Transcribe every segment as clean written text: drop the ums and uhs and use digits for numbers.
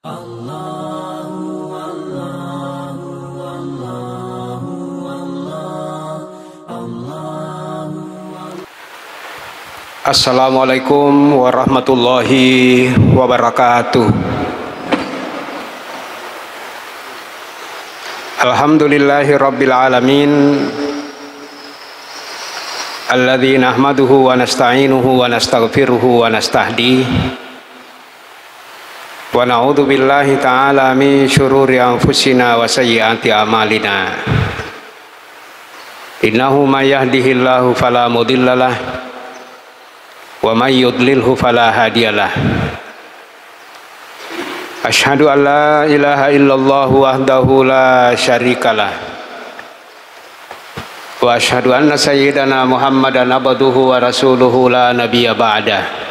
Assalamualaikum warahmatullahi wabarakatuh. Alhamdulillahi rabbil alamin, alladzi nahmaduhu wa nasta'inuhu wa nastaghfiruhu wa nastahdi wa na'udzu billahi ta'ala min syururi anfusina wa sayyiati a'malina. Innahu may yahdihillahu fala mudhillalah wa may yudlilhu fala hadiyalah. Asyhadu an la ilaha illallah wahdahu la syarikalah wa asyhadu anna sayyidana Muhammadan abduhu wa rasuluhu la nabiyya ba'dah.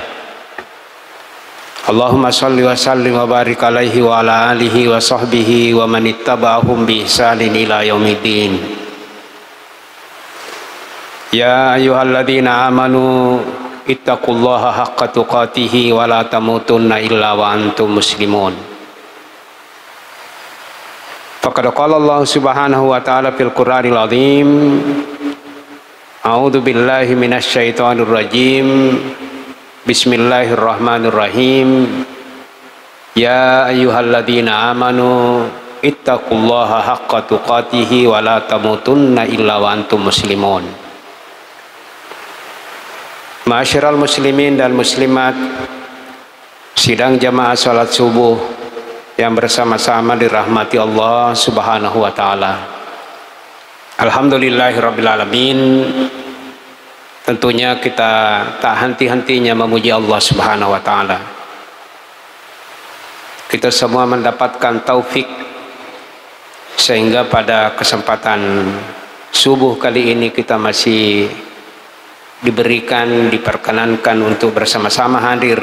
Allahumma shalli wa sallim wa barik alaihi wa ala alihi wa sahbihi wa man ittaba'ahum bi ihsanin ila yaumiddin. Ya ayyuhalladzina amanu ittaqullaha haqqa tuqatihi wa la tamutunna illa wa antum muslimun. Faqad qala Allah subhanahu wa ta'ala fil Qur'anil azim, a'udzu billahi minasy syaithanir rajim, bismillahirrahmanirrahim. Ya ayyuhalladzina amanu ittaqullaha haqqa tuqatihi wa la tamutunna illa wa antum muslimun. Ma'asyiral muslimin dan muslimat, sidang jamaah salat subuh yang bersama-sama dirahmati Allah subhanahu wa ta'ala. Alhamdulillahirabbil alamin. Tentunya kita tak henti-hentinya memuji Allah subhanahu wa ta'ala. Kita semua mendapatkan taufik sehingga pada kesempatan subuh kali ini kita masih diperkenankan untuk bersama-sama hadir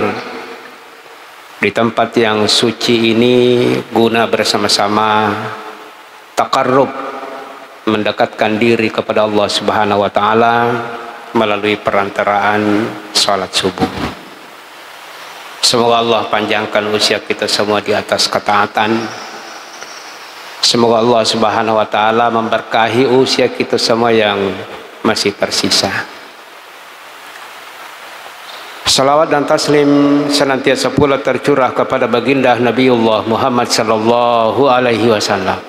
di tempat yang suci ini guna bersama-sama taqarrub, mendekatkan diri kepada Allah subhanahu wa ta'ala melalui perantaraan salat subuh. Semoga Allah panjangkan usia kita semua di atas ketaatan. Semoga Allah subhanahu wa ta'ala memberkahi usia kita semua yang masih tersisa. Salawat dan taslim senantiasa pula tercurah kepada baginda Nabiullah Muhammad sallallahu alaihi wasallam,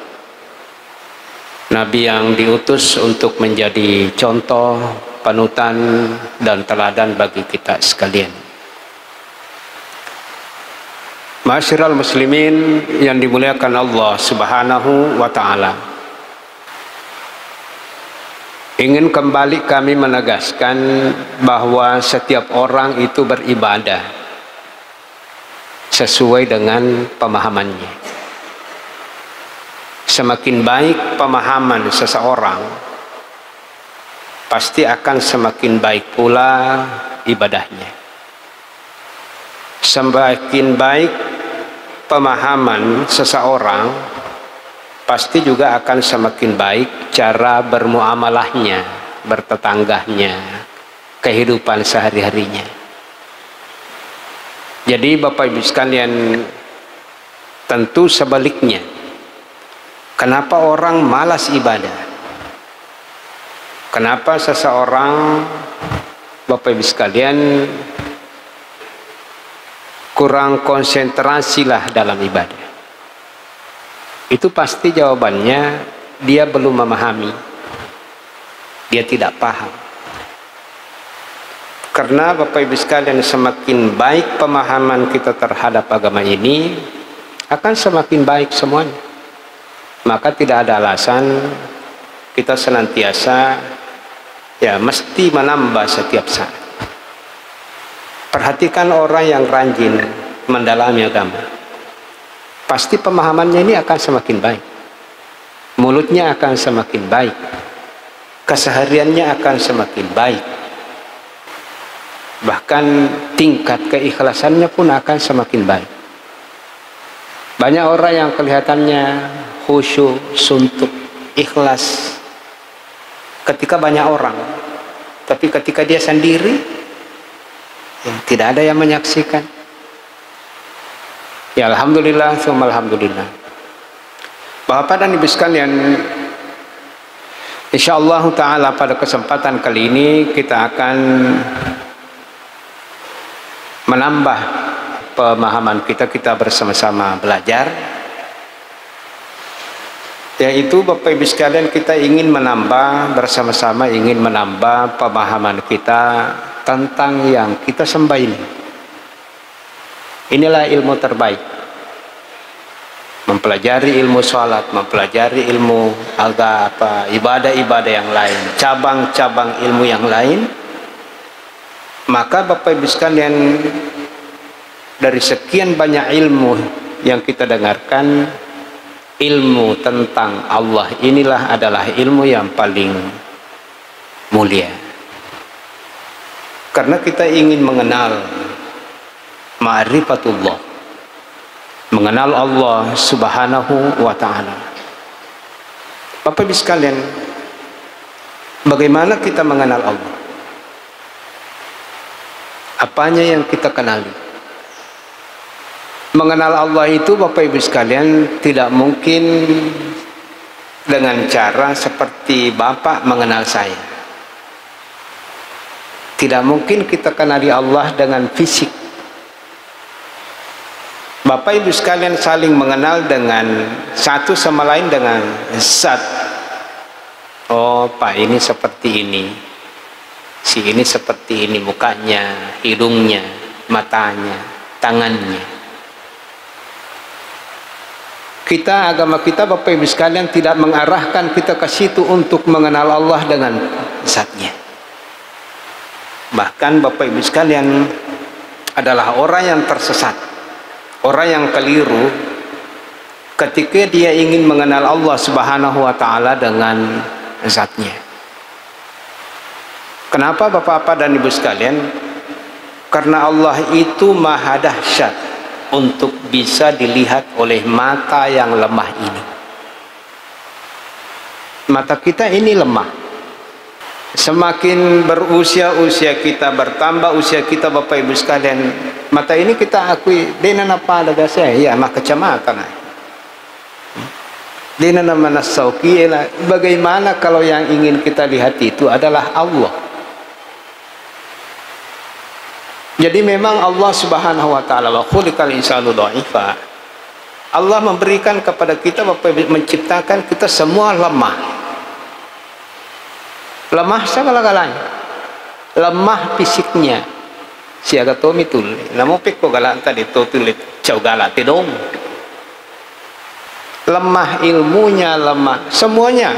Nabi yang diutus untuk menjadi contoh, panutan dan teladan bagi kita sekalian. Ma'asyiral muslimin yang dimuliakan Allah subhanahu wa ta'ala, ingin kembali kami menegaskan bahwa setiap orang itu beribadah sesuai dengan pemahamannya. Semakin baik pemahaman seseorang, pasti akan semakin baik pula ibadahnya. Semakin baik pemahaman seseorang, pasti juga akan semakin baik cara bermuamalahnya, bertetangganya, kehidupan sehari-harinya. Jadi Bapak Ibu sekalian, tentu sebaliknya. Kenapa orang malas ibadah? Kenapa seseorang, Bapak Ibu sekalian, kurang konsentrasilah dalam ibadah? Itu pasti jawabannya dia belum memahami, dia tidak paham. Karena Bapak Ibu sekalian, semakin baik pemahaman kita terhadap agama ini, akan semakin baik semuanya. Maka tidak ada alasan kita senantiasa mesti menambah setiap saat. Perhatikan orang yang rajin mendalami agama, pasti pemahamannya ini akan semakin baik, mulutnya akan semakin baik, kesehariannya akan semakin baik, bahkan tingkat keikhlasannya pun akan semakin baik. Banyak orang yang kelihatannya khusyuk, suntuk, ikhlas ketika banyak orang, tapi ketika dia sendiri tidak ada yang menyaksikan. Ya alhamdulillah, summa alhamdulillah. Bapak dan Ibu sekalian, insyaallah taala pada kesempatan kali ini kita akan menambah pemahaman kita bersama-sama belajar, yaitu Bapak Ibu sekalian, kita ingin menambah bersama-sama, ingin menambah pemahaman kita tentang yang kita sembah ini. Inilah ilmu terbaik. Mempelajari ilmu salat, mempelajari ilmu ibadah-ibadah yang lain, cabang-cabang ilmu yang lain. Maka Bapak Ibu sekalian, dari sekian banyak ilmu yang kita dengarkan, ilmu tentang Allah inilah adalah ilmu yang paling mulia. Karena kita ingin mengenal ma'rifatullah, mengenal Allah subhanahu wa ta'ala. Bapak Ibu sekalian, bagaimana kita mengenal Allah? Apanya yang kita kenali? Mengenal Allah itu Bapak Ibu sekalian tidak mungkin dengan cara seperti Bapak mengenal saya. Tidak mungkin kita kenali Allah dengan fisik. Bapak Ibu sekalian saling mengenal dengan satu sama lain dengan zat. Oh, Pak ini seperti ini, si ini seperti ini, mukanya, hidungnya, matanya, tangannya. Agama kita Bapak Ibu sekalian tidak mengarahkan kita ke situ untuk mengenal Allah dengan zatnya. Bahkan Bapak Ibu sekalian adalah orang yang tersesat, orang yang keliru ketika dia ingin mengenal Allah subhanahu wa ta'ala dengan zatnya. Kenapa Bapak-Bapak dan Ibu sekalian? Karena Allah itu maha dahsyat untuk bisa dilihat oleh mata yang lemah ini. Mata kita ini lemah. Semakin berusia kita, bertambah usia kita Bapak Ibu sekalian, mata ini kita akui dena apa ada saya ya mah kacamata nah. Dena nama sauki. Bagaimana kalau yang ingin kita lihat itu adalah Allah? Jadi memang Allah subhanahu wa ta'ala wa khuliqal insanu dha'ifa. Allah memberikan kepada kita, Bapak Ibu, menciptakan kita semua lemah. Lemah segala-galanya. Lemah fisiknya. Siaga tomi tul. Namo pekko galan tadi to tulit jauh galate dong. Lemah ilmunya, lemah semuanya.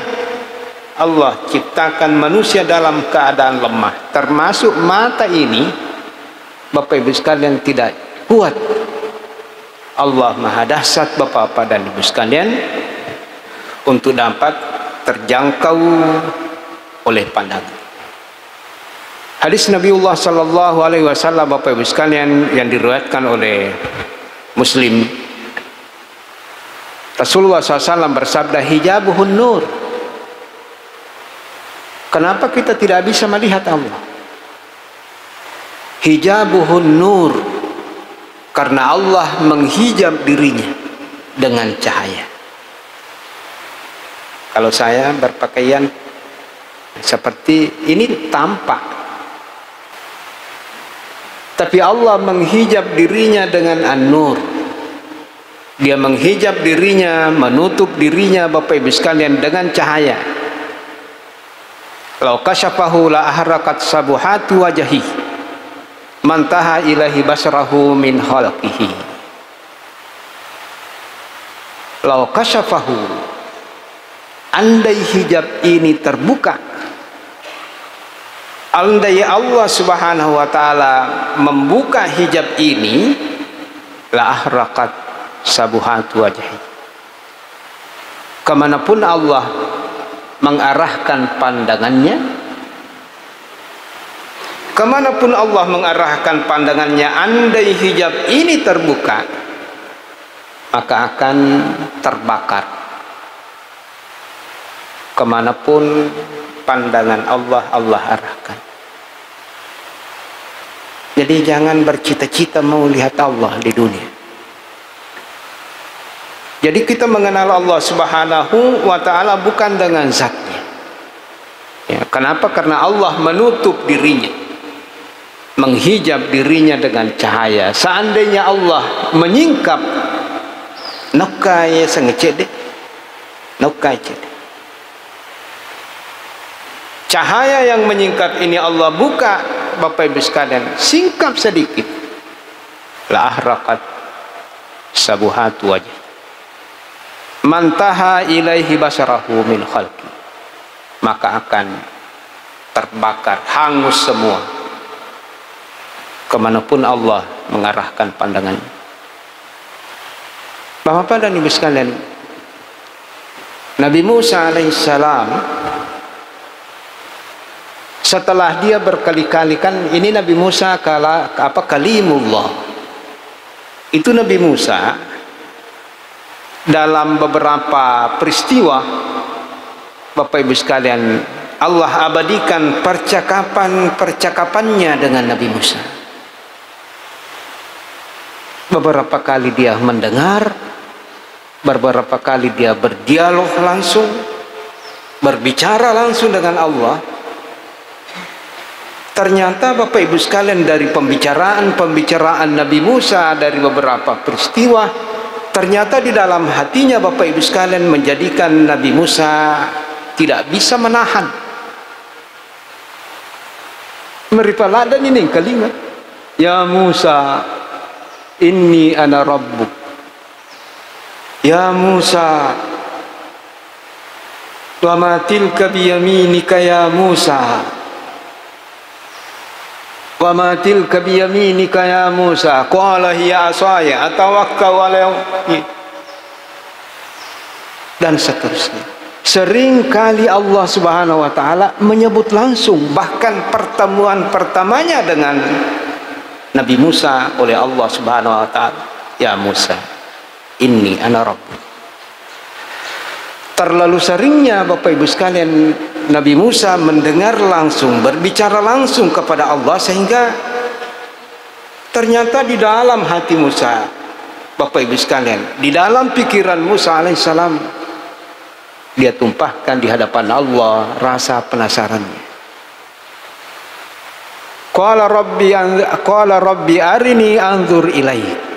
Allah ciptakan manusia dalam keadaan lemah. Termasuk mata ini, Bapak Ibu sekalian, tidak kuat. Allah maha dahsyat Bapak-Bapak dan Ibu sekalian untuk dapat terjangkau oleh pandangan. Hadis Nabiullah sallallahu alaihi wasallam Bapak Ibu sekalian yang diriwayatkan oleh Muslim, Rasulullah SAW bersabda, hijabuhun nur. Kenapa kita tidak bisa melihat Allah? Hijabuhun nur, karena Allah menghijab dirinya dengan cahaya. Kalau saya berpakaian seperti ini tampak, tapi Allah menghijab dirinya dengan an-nur. Dia menghijab dirinya, menutup dirinya Bapak Ibu sekalian dengan cahaya. Lau kasyafahu la ahrakat sabuhati wajhi mantaha ilahi basrahu min khalqihi. Lau kasyafahu, andai hijab ini terbuka, andai Allah subhanahu wa ta'ala membuka hijab ini, la ahrakat sabuhatu wajhi. Kemanapun Allah mengarahkan pandangannya, kemanapun Allah mengarahkan pandangannya, andai hijab ini terbuka, maka akan terbakar. Kemanapun pandangan Allah arahkan. Jadi jangan bercita-cita mau lihat Allah di dunia. Jadi kita mengenal Allah Subhanahu wa ta'ala bukan dengan zatnya. Ya, kenapa? Karena Allah menutup dirinya, menghijab dirinya dengan cahaya. Seandainya Allah menyingkap, nokaya sengecede, nokaya cede. Cahaya yang menyingkap ini Allah buka, Bapak Ibu sekalian, singkap sedikit, la ahraqat sabuhatu wajh mantaha ilaihi basarahu min khalqi, maka akan terbakar, hangus semua kemanapun Allah mengarahkan pandangannya. Bapak dan Ibu sekalian, Nabi Musa alaihissalam, setelah dia berkali-kali, kan ini Nabi Musa kalimullah, itu Nabi Musa dalam beberapa peristiwa, Bapak Ibu sekalian, Allah abadikan percakapannya dengan Nabi Musa. Beberapa kali dia mendengar, beberapa kali dia berdialog langsung, berbicara langsung dengan Allah. Ternyata Bapak Ibu sekalian, dari pembicaraan Nabi Musa, dari beberapa peristiwa, ternyata di dalam hatinya Bapak Ibu sekalian menjadikan Nabi Musa tidak bisa menahan. Meripaladan ini kalimat, ya Musa, inni ana rabbuk. Ya Musa, wa ma tilka biyaminika ya Musa. Wa ma tilka biyaminika ya Musa, qala hiya asaya atawakkau 'alaiha, dan seterusnya. Sering kali Allah Subhanahu wa taala menyebut langsung, bahkan pertemuan pertamanya dengan Nabi Musa oleh Allah Subhanahu wa taala, ya Musa, inni ana rabbuk. Terlalu seringnya Bapak Ibu sekalian Nabi Musa mendengar langsung, berbicara langsung kepada Allah, sehingga ternyata di dalam hati Musa, Bapak Ibu sekalian, di dalam pikiran Musa alaihissalam, dia tumpahkan di hadapan Allah rasa penasarannya. Qala rabbi arini anzur ilaik.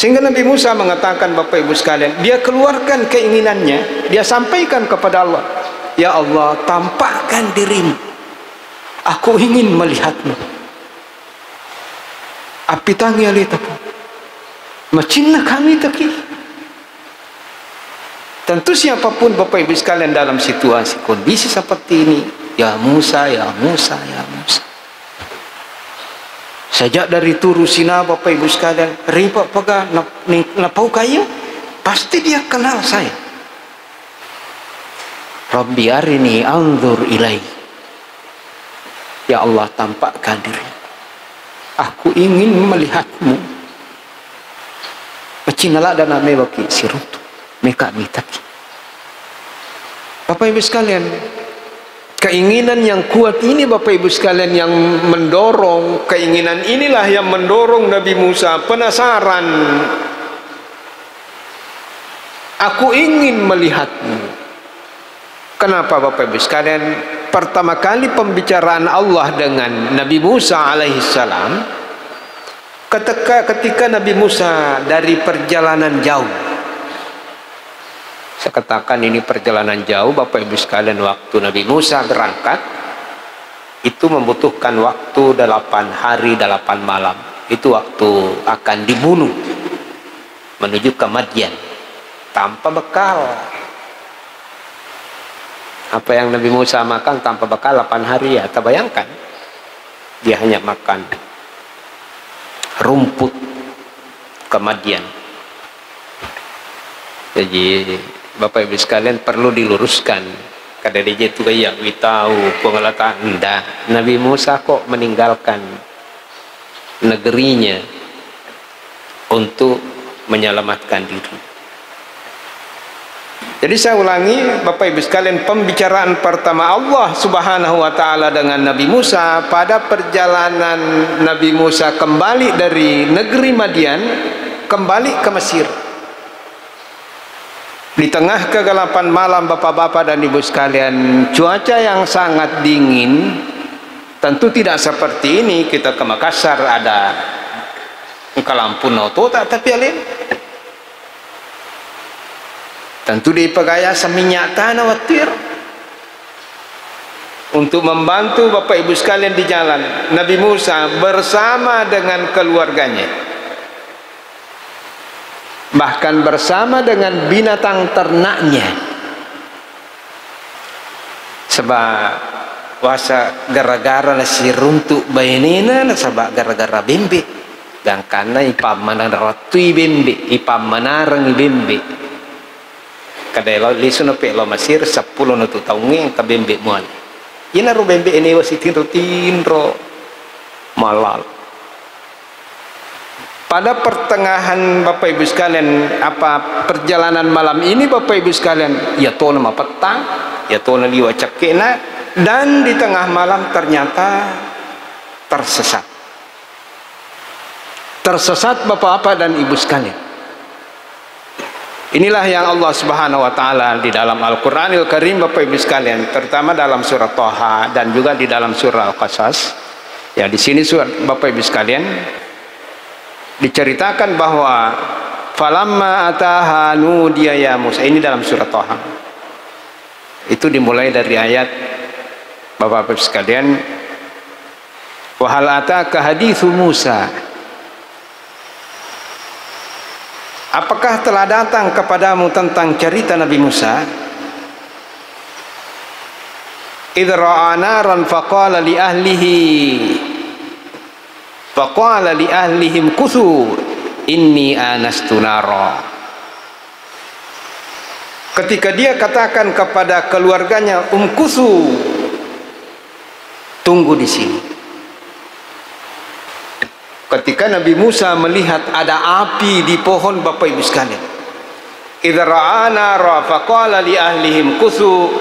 Sehingga Nabi Musa mengatakan, Bapak Ibu sekalian, dia keluarkan keinginannya, dia sampaikan kepada Allah, ya Allah, tampakkan dirimu, aku ingin melihatmu. Api tangi alitaku, macinna kami taki. Tentu siapapun Bapak Ibu sekalian dalam situasi kondisi seperti ini, ya Musa, ya Musa, ya Musa. Sejak dari turu sina Bapak Ibu sekalian, riba paga napau kayu, pasti dia kenal saya. Rabbi arini anzur ilai. Ya Allah, tampakkan diri, aku ingin melihatmu. Macinala dan ame baki sirutu meka mitaki. Bapak Ibu sekalian, keinginan yang kuat ini Bapak Ibu sekalian yang mendorong, keinginan inilah yang mendorong Nabi Musa penasaran. Aku ingin melihatmu. Kenapa Bapak Ibu sekalian? Pertama kali pembicaraan Allah dengan Nabi Musa alaihissalam, ketika Nabi Musa dari perjalanan jauh. Saya katakan ini perjalanan jauh Bapak Ibu sekalian, waktu Nabi Musa berangkat itu membutuhkan waktu 8 hari 8 malam. Itu waktu akan dibunuh menuju ke Madian tanpa bekal. Apa yang Nabi Musa makan tanpa bekal 8 hari, ya terbayangkan. Dia hanya makan rumput ke Madian. Jadi Bapak Ibu sekalian perlu diluruskan. Kada dia itu kayak tahu pengelatan enggak. Nabi Musa kok meninggalkan negerinya untuk menyelamatkan diri. Jadi saya ulangi Bapak Ibu sekalian, pembicaraan pertama Allah Subhanahu wa taala dengan Nabi Musa pada perjalanan Nabi Musa kembali dari negeri Madian, kembali ke Mesir. Di tengah kegelapan malam, bapak-bapak dan ibu sekalian, cuaca yang sangat dingin. Tentu tidak seperti ini kita ke Makassar ada ke lampu noto tapi alin. Tentu di pegaya seminyak tanah watir untuk membantu bapak ibu sekalian di jalan. Nabi Musa bersama dengan keluarganya, bahkan bersama dengan binatang ternaknya, sebab wasa gara-gara nasi runtuk bayanina sebab gara-gara bembe dan karena ipamana ratui bembe ipamana rangi bembe kadelo lisu pe lo Mesir 10 nutu taunge ke bembe mual ina ro bembe ini wasitin tinro malal. Pada pertengahan bapak ibu sekalian perjalanan malam ini bapak ibu sekalian, ya tona ma petang, ya tona liwa cekena, dan di tengah malam ternyata tersesat. Tersesat bapak-bapak dan ibu sekalian. Inilah yang Allah Subhanahu wa taala di dalam Al-Qur'anil Karim bapak ibu sekalian, terutama dalam surah Thaha dan juga di dalam surah Al-Qasas. Ya, di sini surat bapak ibu sekalian diceritakan bahwa falamma ataha nudiya ya Musa, ini dalam surat Thaha. Itu dimulai dari ayat bapak-bapak sekalian, wa hal ataka hadithu Musa, apakah telah datang kepadamu tentang cerita Nabi Musa? Idh ra'a naran faqala li ahlihim kuthu inni anastu nara. Ketika dia katakan kepada keluarganya, umkuthu, tunggu di sini. Ketika Nabi Musa melihat ada api di pohon bapak ibu sekalian, idh ra'a nara faqala li ahlihim kuthu,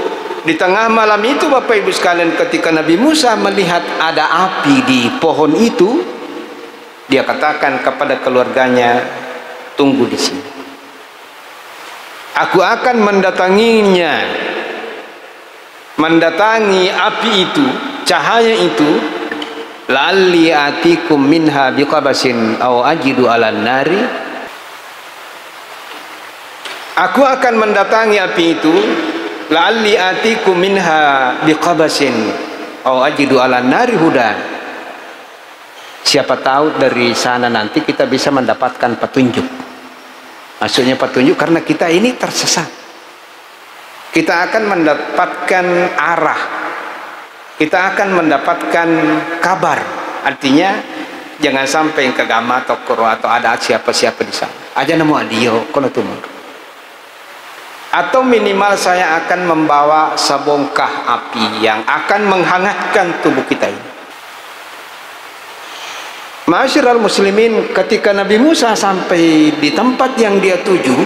di tengah malam itu bapak ibu sekalian, ketika Nabi Musa melihat ada api di pohon itu, dia katakan kepada keluarganya, tunggu di sini, aku akan mendatangi api itu, cahaya itu, la'alli atikum minha biqabasin aw ajidu 'alan nari, aku akan mendatangi api itu, la'alli atikum minha biqabasin aw ajidu 'alan nari hudan. Siapa tahu dari sana nanti kita bisa mendapatkan petunjuk. Maksudnya petunjuk karena kita ini tersesat. Kita akan mendapatkan arah. Kita akan mendapatkan kabar. Artinya jangan sampai ke gama tokoro atau ada siapa-siapa di sana. Aja nemu adio kono tumur. Atau minimal saya akan membawa sebongkah api yang akan menghangatkan tubuh kita ini. Ma'asyiral muslimin, ketika Nabi Musa sampai di tempat yang dia tuju,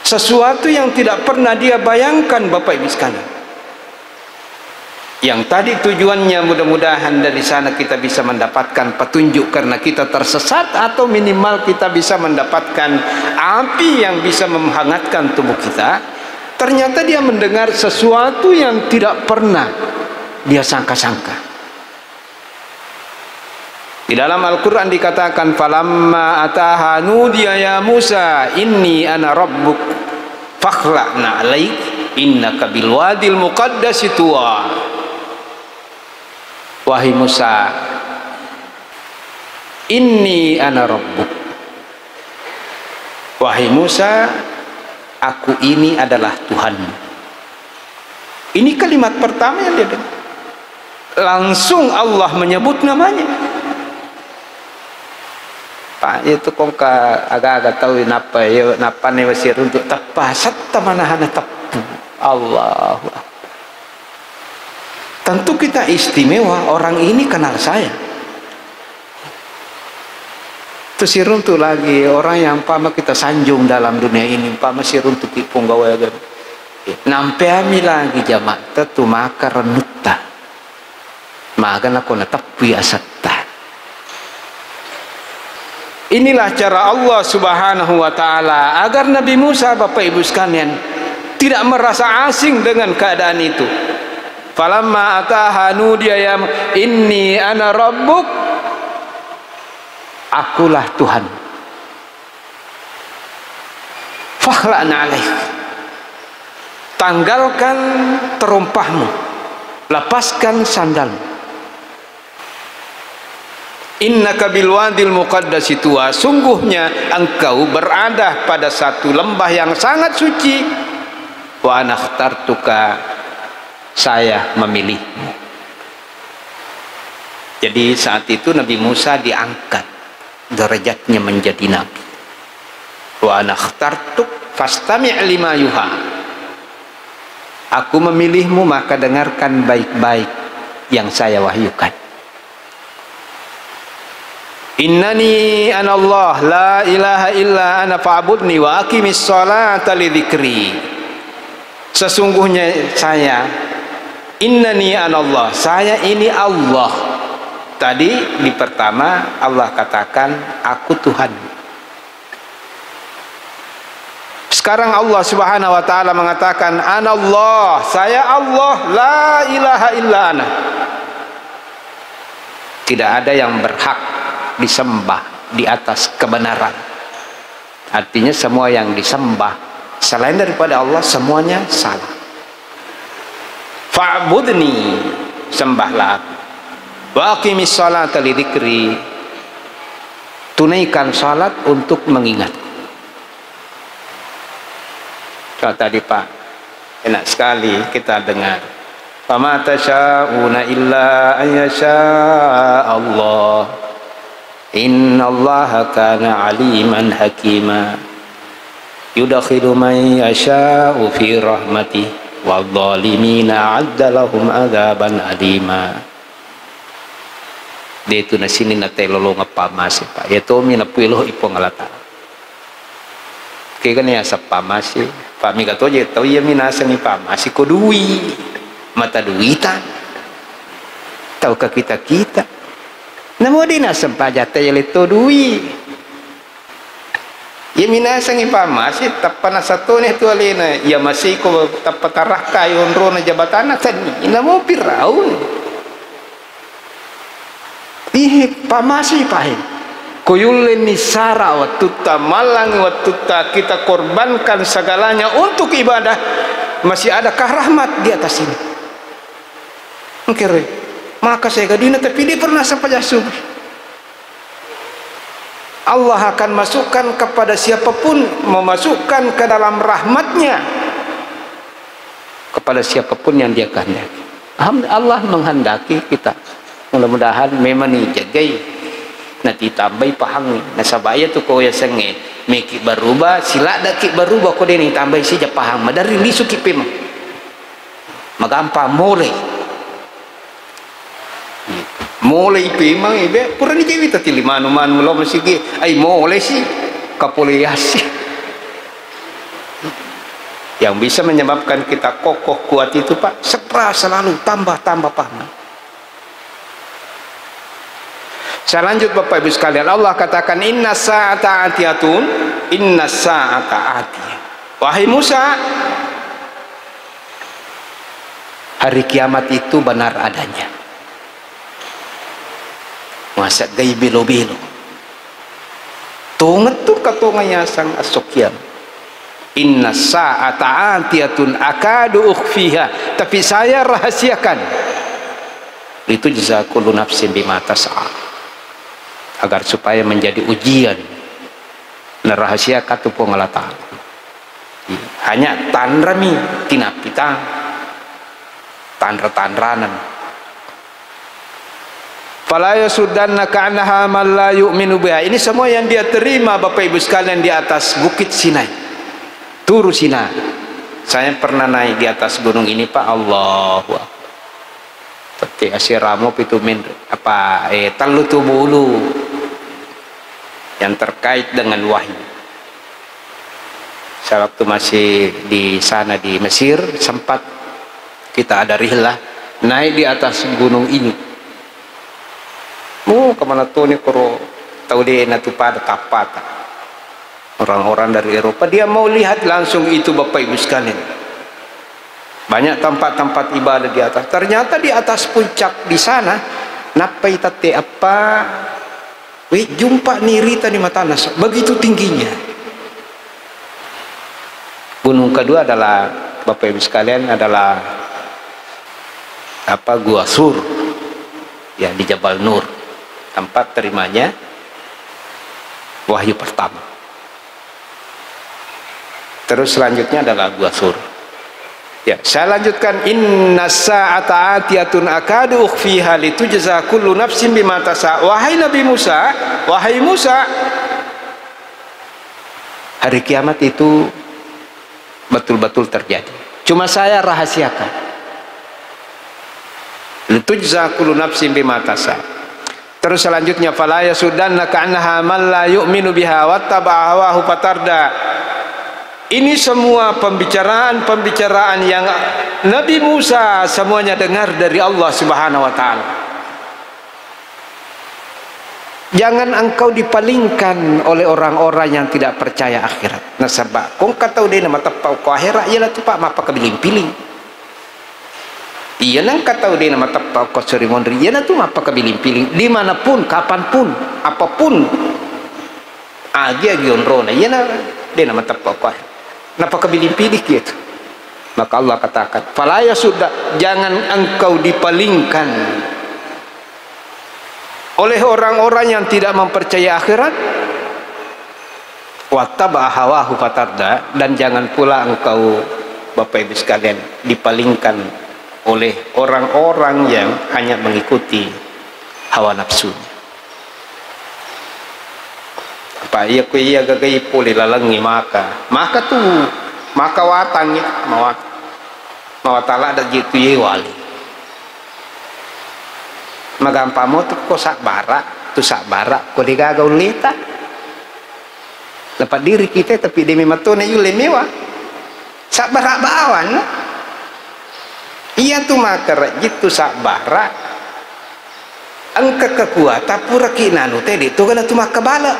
sesuatu yang tidak pernah dia bayangkan bapak ibu sekalian. Yang tadi tujuannya mudah-mudahan dari sana kita bisa mendapatkan petunjuk karena kita tersesat, atau minimal kita bisa mendapatkan api yang bisa menghangatkan tubuh kita. Ternyata dia mendengar sesuatu yang tidak pernah dia sangka-sangka. Di dalam Al-Quran dikatakan, falamma ataha nudiya ya Musa inni ana rabbuk fakhla'na alaik innaka bilwadil muqaddasi tuwa. Wahai Musa, inni ana rabbuk, wahai Musa, aku ini adalah Tuhanmu. Ini kalimat pertama yang dia dengar. Langsung Allah menyebut namanya. Itu kong agak-agak tahu napa nih wasir untuk tapasat tamanahana tapu Allahu Akbar. Tentu kita istimewa, orang ini kenal saya. Terus siruntu lagi orang yang pama kita sanjung dalam dunia ini, pama siruntu kipung gawe agar nampe ami lagi jamak tetu maka renutta maka nako na tapu asatta. Inilah cara Allah Subhanahu wa taala agar Nabi Musa, Bapak Ibu sekalian, tidak merasa asing dengan keadaan itu. Falamma ataha nudiya ya inni ana rabbuk, akulah Tuhan. Fakhla'na alaih, tanggalkan terompahmu, lepaskan sandalmu. Innaka bil wadil muqaddasi tuwa, sungguhnya engkau berada pada satu lembah yang sangat suci. Wa ana ikhtartuka, saya memilihmu. Jadi saat itu Nabi Musa diangkat derajatnya menjadi nabi. Wa ana ikhtartuk fastami' lima yuha, aku memilihmu maka dengarkan baik-baik yang saya wahyukan. Innani anallah la ilaha illa ana fa'budni wa aqimis sholata li dzikri. Sesungguhnya saya, innani anallah, saya ini Allah. Tadi di pertama Allah katakan aku Tuhan. Sekarang Allah Subhanahu wa taala mengatakan anallah, saya Allah, la ilaha illa ana. Tidak ada yang berhak disembah di atas kebenaran. Artinya semua yang disembah selain daripada Allah semuanya salah. Fa'budni, sembahlah aku. Wa aqimis sholata li dzikri, tunaikan salat untuk mengingat. Kalau tadi Pak, enak sekali kita dengar. Fama tasyauna illa an yasha Allah. Innallaha kana aliman hakima. Yudakhilu man yasha'u fi rahmatih wadh-dhalimina 'adda lahum adzaban alima. Dito na sini na telolo nga pamasi pa. Ito mi na puilo ipo ngalata. Kaya kanya sa pamasi. Pami kato je tau ya minasa ni pamasi ko duwi. Mata duwitan. Tau ka kita. Namo din na sampajata yalito duwi. Ya minasa ni pamasi tapana sato ni tu alina ya masih ko tapatarah kayo ro na jabatan tani. Namo piraun. Ih pamasi pahin kuyulin nisara watuta malang watuta, kita korbankan segalanya untuk ibadah, masih adakah rahmat di atas ini? Mungkin maka saya gadina tapi dia pernah sampai jasuh. Allah akan masukkan kepada siapapun, memasukkan ke dalam rahmatnya kepada siapapun yang dia kehendaki. Allah menghendaki kita. Mudah-mudahan memang ni jagai nanti tambah pahang nasabaya tu kau yang senge meki berubah sila daki berubah kau ni tambah si pahang madari lisu kipim magampa mulai pimang ibe pura ni jadi tati limanuman mula masigi ay mulai si kapoliasi yang bisa menyebabkan kita kokoh kuat itu Pak selalu tambah paham. Saya lanjut Bapak Ibu sekalian, Allah katakan inna sa'ata atiyatun, inna sa'ata atiyah. Wahai Musa, hari kiamat itu benar adanya. Masa gay bilo-bilo. Tunget tu katunganya sang asokyan. Inna sa'ata atiyatun akadu ukhfiha, tapi saya rahasiakan. Itu jazakullu nafsin bima tas'a. Agar supaya menjadi ujian nerahasia katu pengelata hanya tanrami tina pita tanra-tanranan fala yasuddannaka anha man la yu'minu biha. Ini semua yang dia terima Bapak Ibu sekalian di atas bukit Sinai, Turu Sinai. Saya pernah naik di atas gunung ini Pak, Allahu Akbar. Tapi asiramu pitumin apa talutu bulu yang terkait dengan wahyu. Saya waktu masih di sana di Mesir sempat kita ada rihlah naik di atas gunung ini. Kemana tuh nih koro tahu dia natu pada kapat orang-orang dari Eropa, dia mau lihat langsung itu Bapak Ibu sekalian. Banyak tempat-tempat ibadah di atas. Ternyata di atas puncak di sana napai tate apa jumpa nirita di Matanas, begitu tingginya. Gunung kedua adalah Bapak Ibu sekalian adalah Gua Sur ya, di Jabal Nur, tempat terimanya wahyu pertama. Terus selanjutnya adalah Gua Sur. Ya, saya lanjutkan. Inna sa'ata atiyatun akadu ukhfiha litujza kullu nafsin bima tasa. Wahai Nabi Musa, wahai Musa, hari kiamat itu betul-betul terjadi. Cuma saya rahasiakan. Litujza kullu nafsin bima tasa. Terus selanjutnya fala yasudannaka anha man la yu'minu biha wattaba'a hawahu fatarda. Ini semua pembicaraan yang Nabi Musa semuanya dengar dari Allah Subhanahu wa taala. Jangan engkau dipalingkan oleh orang-orang yang tidak percaya akhirat. Nasabak kung kataw din na matapau ko akhirat, iyalah tu pak mapakabiling-piling. Iya nang kataw din na matapau ko surimonri, iyalah tu mapakabiling-piling. Dimanapun, kapanpun, apapun. Agi onrona, iyalah din na matapau ko akhirat. Napakabiling-piling gitu. Maka Allah katakan, falaya sudah, jangan engkau dipalingkan oleh orang-orang yang tidak mempercayai akhirat. Wattaba hawahu fatarda, dan jangan pula engkau Bapak Ibu sekalian dipalingkan oleh orang-orang yang hanya mengikuti hawa nafsunya. Apa iya ku iya gagai puli lalangi maka tuh maka watang itu mawatala ada gitu ye wali magampamo tuh ko sakbara ko digagaw lita dapat diri kita tapi demi matone yule mewa sakbara bawan iya tuh makar gitu sakbara angka kekuatan pura kinanu tadi tuh kan tuh makabala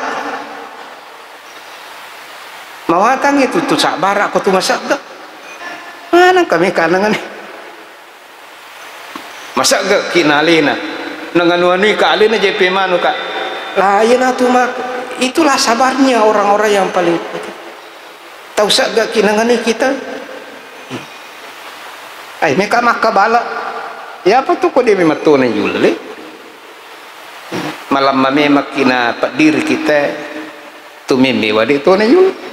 mawatang itu tuh sakbara ko tuh masak gak mana kami kanangan masak gak kinalina dengan wani kali na JP manu kak lain atuh mak, itulah sabarnya orang-orang yang paling tahu gak kinangan kita ay mereka makabala ya apa tuh ko dia matone yule malam mame makina pak diri kita tuh meme wadi tuh na yule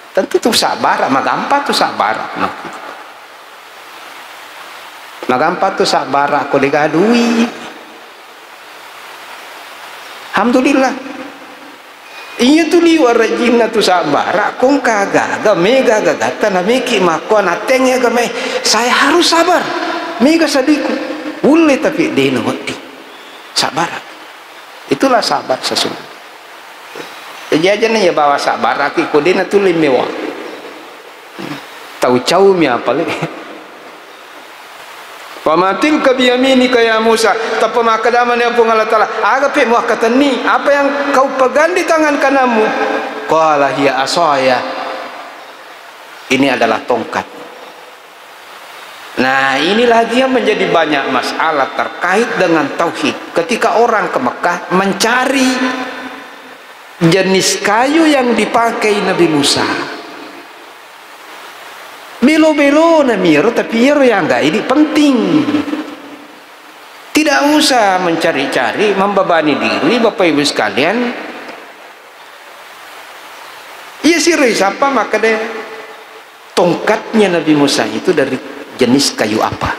tentu tuh sabar, magampa tuh sabar. No. Magampa tuh sabar, aku digadui. Alhamdulillah. Iya tuh liwar rajin tuh sabar, kong kagaga, mega gagata na meki mako natengnya game. Saya harus sabar, mega sadiku. Boleh tapi deno mati. Sabar. Itulah sabar sesungguhnya. Jajannya ya bawa sabar aki kodena tu limewa tahu cau mi apa le pamatil ka biyaminika ya Musa tapa makadaman ya pun Allah taala aga pe muah kata ni apa yang kau pegang di tangan kananmu qala hiya asaya ini adalah tongkat. Nah ini lagi yang menjadi banyak masalah terkait dengan tauhid ketika orang ke Mekah mencari jenis kayu yang dipakai Nabi Musa. Belo-belo na miro tapi miro yang enggak ini penting. Tidak usah mencari-cari, membebani diri Bapak Ibu sekalian. Iya sih siapa maka deh tongkatnya Nabi Musa itu dari jenis kayu apa?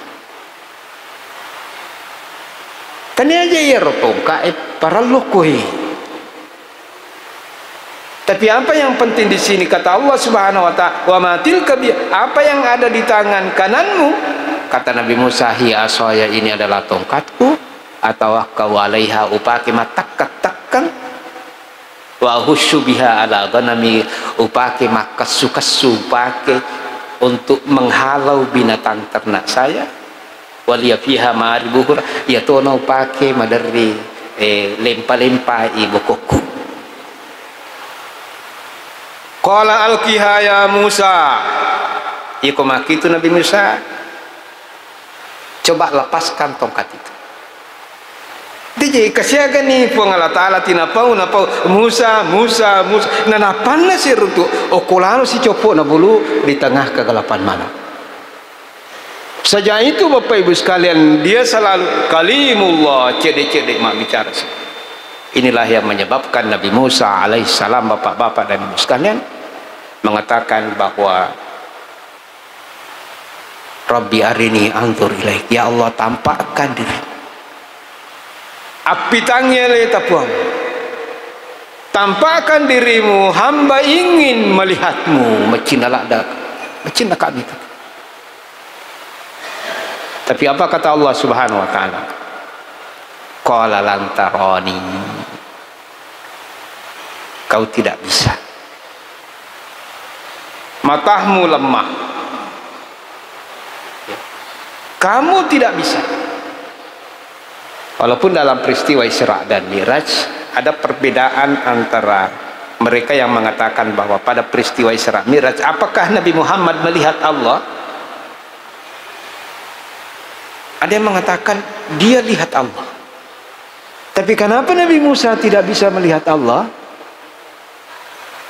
Tanya aja ya tongkat para lokoi. Tapi apa yang penting di sini kata Allah Subhanahu wa taala, wa matil kabi, apa yang ada di tangan kananmu? Kata Nabi Musa, hiya asaya, ini adalah tongkatku, atau kau alaiha upaki matakkan wa husyu biha ala ghanami, upaki makasu-kasu upaki untuk menghalau binatang ternak saya. Waliya fiha ma'aribuhur, ya tono upaki madari lempa-lempa ibu kuku. Qala alqiha ya Musa. Iku maki itu Nabi Musa. Coba lepaskan tongkat itu. Jadi kasihakan nih puang Allah Ta'ala tinapau Musa nanapan na si runtu okulano si copo na bulu di tengah kegelapan malam. Saja itu Bapak Ibu sekalian, dia selalu kalimullah, cedek-cedek mak bicara. Inilah yang menyebabkan Nabi Musa alaihissalam, bapak-bapak dan ibu sekalian, mengatakan bahwa Rabbi arini anzur ilaik, ya Allah tampakkan diri. Api tangiale tapuang, tampakkan dirimu, hamba ingin melihatmu. Macina kami. Tapi apa kata Allah Subhanahu wa taala? Qala lan tarani. Kau tidak bisa. Matamu lemah. Kamu tidak bisa. Walaupun dalam peristiwa Isra dan Mi'raj ada perbedaan antara mereka yang mengatakan bahwa pada peristiwa Isra Mi'raj apakah Nabi Muhammad melihat Allah? Ada yang mengatakan dia lihat Allah. Tapi kenapa Nabi Musa tidak bisa melihat Allah?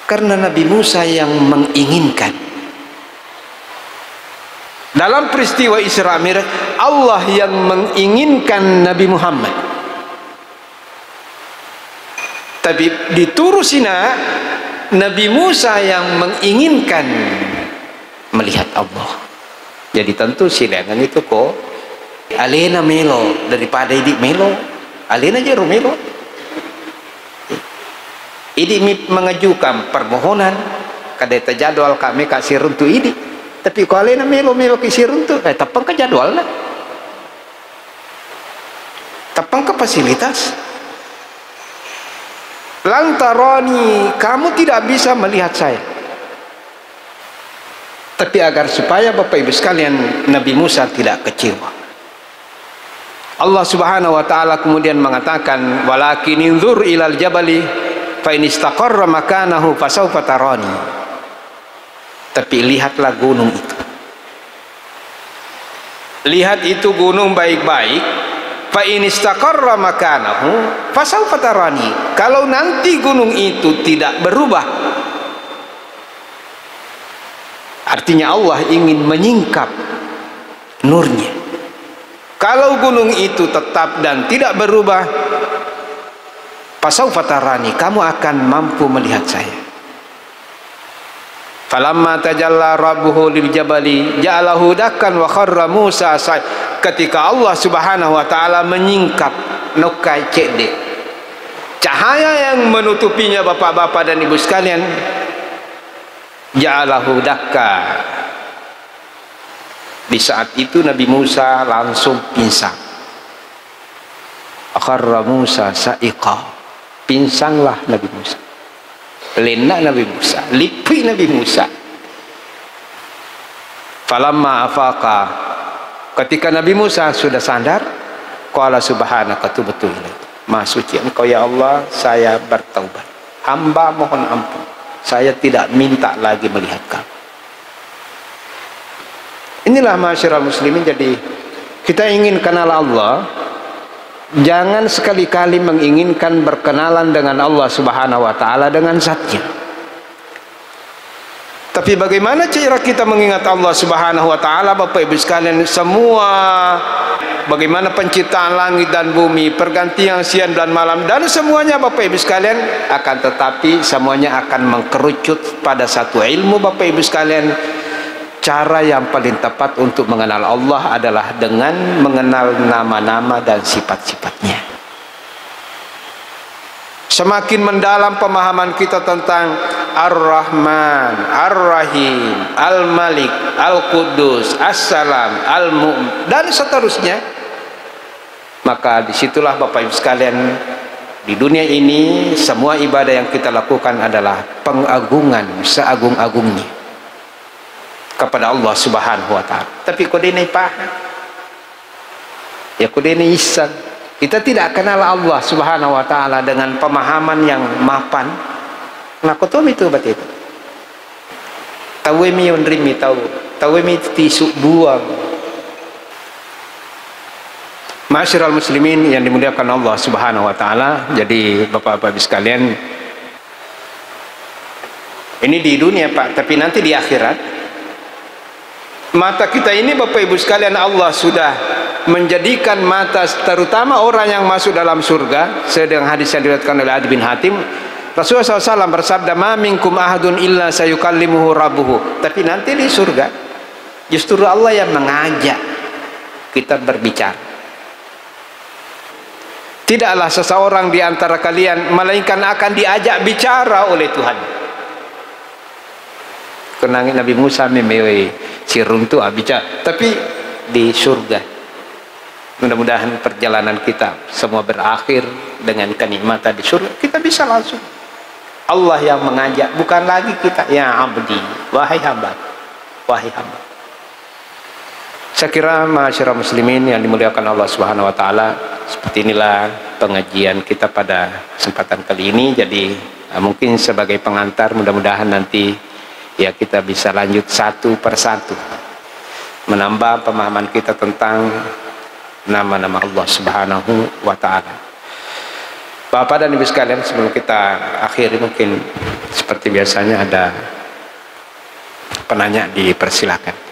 Karena Nabi Musa yang menginginkan. Dalam peristiwa Isra Mi'raj Allah yang menginginkan Nabi Muhammad. Tapi di Turusina Nabi Musa yang menginginkan melihat Allah. Jadi tentu silangan itu kok alena melo daripada idik melo, alena jero melo. Idik mengajukan permohonan kadeta jadwal kami kasih runtu idik. Tapi kalau alena melo kisir untuk tapang ke jadwal lah, tapang ke fasilitas. Lantaroni, kamu tidak bisa melihat saya. Tapi agar supaya Bapak Ibu sekalian Nabi Musa tidak kecewa, Allah Subhanahu wa taala kemudian mengatakan walakin inzur ilal jabali fa in istaqarra makanahu fasawfa tarani. Tapi lihatlah gunung itu. Lihat itu gunung baik-baik. Fa in istaqarra makanahu fasawfa tarani. Kalau nanti gunung itu tidak berubah, artinya Allah ingin menyingkap nurnya. Kalau gunung itu tetap dan tidak berubah, fasawfa tarani, kamu akan mampu melihat saya. Falamma tajalla rabbuhu lil jabali ja'alahu dakkan wa kharra Musa ketika Allah Subhanahu wa taala menyingkap nokai cede, cahaya yang menutupinya bapak-bapak dan ibu sekalian, ja'alahu dakka. Di saat itu Nabi Musa langsung pingsan. Kharra Musa sa'iqa, pinsanglah Nabi Musa. Lena Nabi Musa, lipi Nabi Musa. Falamma afaqa, ketika Nabi Musa sudah sadar, qala subhanaka tubtu ilaik. Maha suci Engkau ya Allah, saya bertaubat. Hamba mohon ampun. Saya tidak minta lagi melihat kamu. Inilah masyarakat muslimin, jadi kita ingin kenal Allah. Jangan sekali-kali menginginkan berkenalan dengan Allah Subhanahu wa taala dengan zatnya. Tapi bagaimana cara kita mengingat Allah Subhanahu wa taala Bapak Ibu sekalian semua? Bagaimana penciptaan langit dan bumi, pergantian siang dan malam dan semuanya Bapak Ibu sekalian, akan tetapi semuanya akan mengkerucut pada satu ilmu Bapak Ibu sekalian. Cara yang paling tepat untuk mengenal Allah adalah dengan mengenal nama-nama dan sifat-sifatnya. Semakin mendalam pemahaman kita tentang Ar-Rahman, Ar-Rahim, Al-Malik, Al-Quddus, As-Salam, Al-Mu'min dan seterusnya, maka disitulah Bapak Ibu sekalian, di dunia ini semua ibadah yang kita lakukan adalah pengagungan seagung-agungnya kepada Allah Subhanahu wa taala. Tapi kode ini paham. Ya kode ini isan. Kita tidak kenal Allah Subhanahu wa taala dengan pemahaman yang mapan. Nah, kotomi itu berarti itu. Tawemi unrimi tahu. Tawemi tisu buang. Ma'asyiral muslimin yang dimuliakan Allah Subhanahu wa taala. Jadi Bapak-bapak sekalian, ini di dunia Pak, tapi nanti di akhirat mata kita ini Bapak Ibu sekalian, Allah sudah menjadikan mata terutama orang yang masuk dalam surga. Sedang hadis yang diriwayatkan oleh Adi bin Hatim, Rasulullah SAW bersabda, ma minkum ahadun illa sayukallimuhu rabbuhu. Tapi nanti di surga justru Allah yang mengajak kita berbicara. Tidaklah seseorang di antara kalian melainkan akan diajak bicara oleh Tuhan. Kenangin Nabi Musa memewe siruntu bicara, tapi di surga. Mudah-mudahan perjalanan kita semua berakhir dengan kenikmatan di surga. Kita bisa langsung. Allah yang mengajak, bukan lagi kita, ya abdi, wahai hamba, wahai hamba. Saya kira ma'asyiral muslimin yang dimuliakan Allah Subhanahu wa taala, seperti inilah pengajian kita pada kesempatan kali ini. Jadi mungkin sebagai pengantar, mudah-mudahan nanti ya kita bisa lanjut satu persatu menambah pemahaman kita tentang nama-nama Allah Subhanahu wa taala. Bapak dan Ibu sekalian, sebelum kita akhiri mungkin seperti biasanya ada penanya, dipersilakan.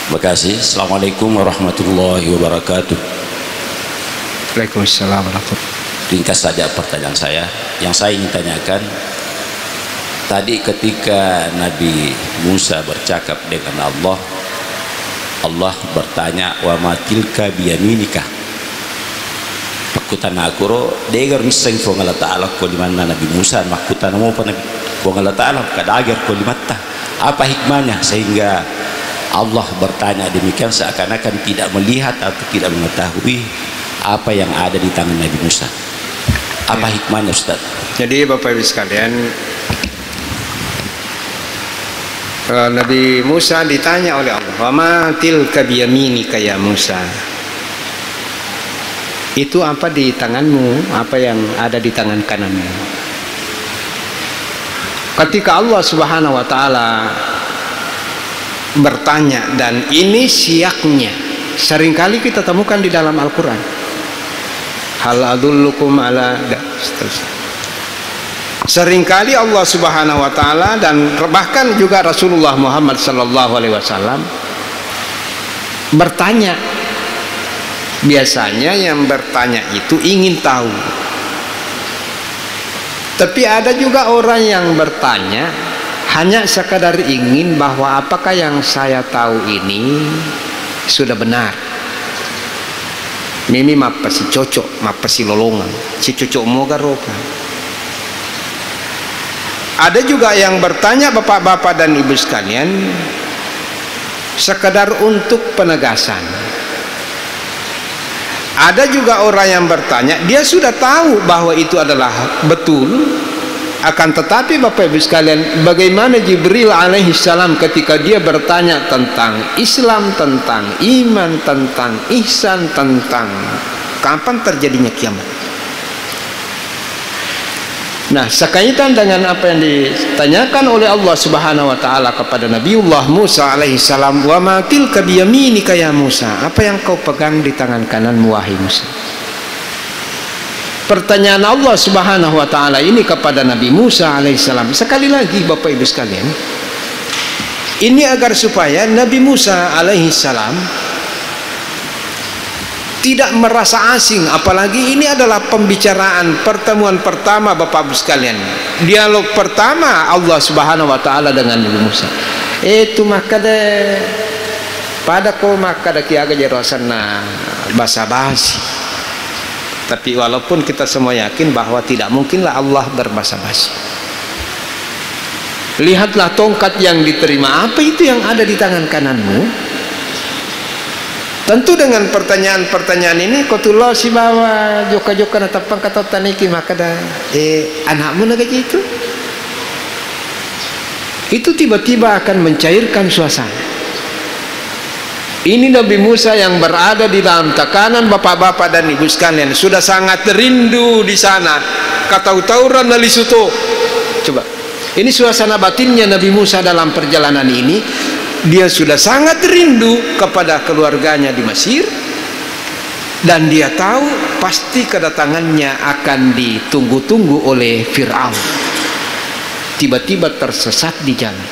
Terima kasih. Assalamualaikum warahmatullahi wabarakatuh. Waalaikumsalam warahmatullahi. Ringkas saja pertanyaan saya. Yang saya ingin tanyakan, tadi ketika Nabi Musa bercakap dengan Allah, Allah bertanya, wa matilka biyaminika. Pakutan akuro degar miseng ko ngala taala ko di mana Nabi Musa makutan mo pa ko ngala taala kadagar ko limatta. Apa hikmahnya sehingga Allah bertanya demikian seakan-akan tidak melihat atau tidak mengetahui apa yang ada di tangan Nabi Musa? Apa hikmahnya, Ustaz? Jadi Bapak Ibu sekalian, Nabi Musa ditanya oleh Allah, wa ma tilka biyaminika ya Musa. Itu apa di tanganmu? Apa yang ada di tangan kananmu? Ketika Allah Subhanahu wa taala bertanya, dan ini siaknya seringkali kita temukan di dalam Al-Quran, hal adullukum ala, seringkali Allah Subhanahu wa taala dan bahkan juga Rasulullah Muhammad sallallahu alaihi wasallam bertanya. Biasanya yang bertanya itu ingin tahu, tapi ada juga orang yang bertanya hanya sekadar ingin bahwa apakah yang saya tahu ini sudah benar. Mimi mapa si cocok, mapa si lolongan, si cocok moga roka. Ada juga yang bertanya bapak-bapak dan ibu sekalian sekadar untuk penegasan. Ada juga orang yang bertanya, dia sudah tahu bahwa itu adalah betul, akan tetapi Bapak Ibu sekalian, bagaimana Jibril alaihi salam ketika dia bertanya tentang Islam, tentang iman, tentang ihsan, tentang kapan terjadinya kiamat. Nah, sekaitan dengan apa yang ditanyakan oleh Allah Subhanahu wa taala kepada Nabiullah Musa alaihi salam, wa ma tilka biyaminika ya Musa, apa yang kau pegang di tangan kananmu wahai Musa? Pertanyaan Allah Subhanahu wa taala ini kepada Nabi Musa alaihi salam, sekali lagi Bapak Ibu sekalian, ini agar supaya Nabi Musa alaihi salam tidak merasa asing, apalagi ini adalah pembicaraan pertemuan pertama Bapak Ibu sekalian, dialog pertama Allah Subhanahu wa taala dengan Nabi Musa. Itu maka de pada ko maka de kiaga jerosana basa-basi. Tapi walaupun kita semua yakin bahwa tidak mungkinlah Allah berbasa-basi. Lihatlah tongkat yang diterima, apa itu yang ada di tangan kananmu? Tentu dengan pertanyaan-pertanyaan ini kotullah si bawa joka-joka natapang kata taniki maka dah anakmu nagaji itu tiba-tiba akan mencairkan suasana. Ini Nabi Musa yang berada di dalam tekanan bapak-bapak dan ibu sekalian, sudah sangat rindu di sana. Katau-tauran nali suto. Coba, ini suasana batinnya Nabi Musa dalam perjalanan ini. Dia sudah sangat rindu kepada keluarganya di Mesir, dan dia tahu pasti kedatangannya akan ditunggu-tunggu oleh Fir'aun. Tiba-tiba tersesat di jalan,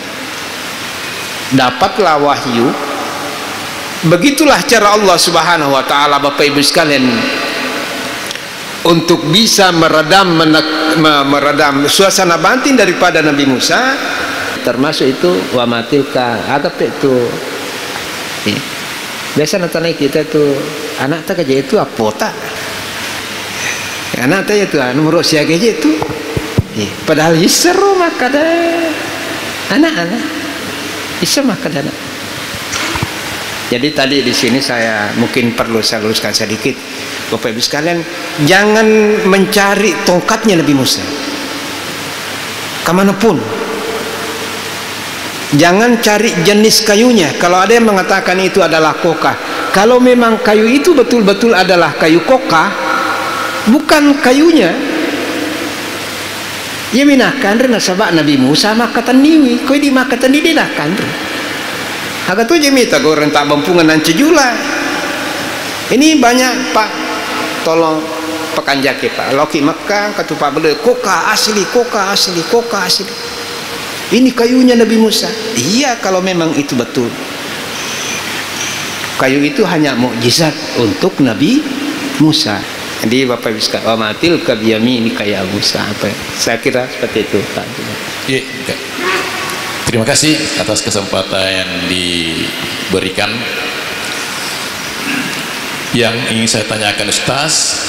dapatlah wahyu. Begitulah cara Allah Subhanahu wa taala, Bapak Ibu sekalian, untuk bisa meredam suasana batin daripada Nabi Musa. Termasuk itu wa matilka apa itu. Biasa nonton kita tuh anak tak aja itu apa tak? Anak tak itu nomor siaga aja itu. Padahal seru maka dah anak-anak. Bisa maka dah. Jadi tadi di sini saya mungkin perlu saya luruskan sedikit, Bapak Ibu sekalian, jangan mencari tongkatnya Nabi Musa kemanapun. Jangan cari jenis kayunya. Kalau ada yang mengatakan itu adalah koka, kalau memang kayu itu betul-betul adalah kayu koka, bukan kayunya. Ya minakan nasabak Nabi Musa makatan niwi, kau di makatan ini dah kan. Agak tu je minta goreng tak bampungan dan cejula. Ini banyak Pak, tolong pekanjaki Pak. Loki Mekah kata Pak beli koka asli, koka asli, koka asli. Ini kayunya Nabi Musa. Iya kalau memang itu betul. Kayu itu hanya mukjizat untuk Nabi Musa. Jadi Bapak bisa amatil kabiyami ini kayak Musa apa? Saya kira seperti itu Pak. Iya. Terima kasih atas kesempatan yang diberikan. Yang ingin saya tanyakan Ustaz,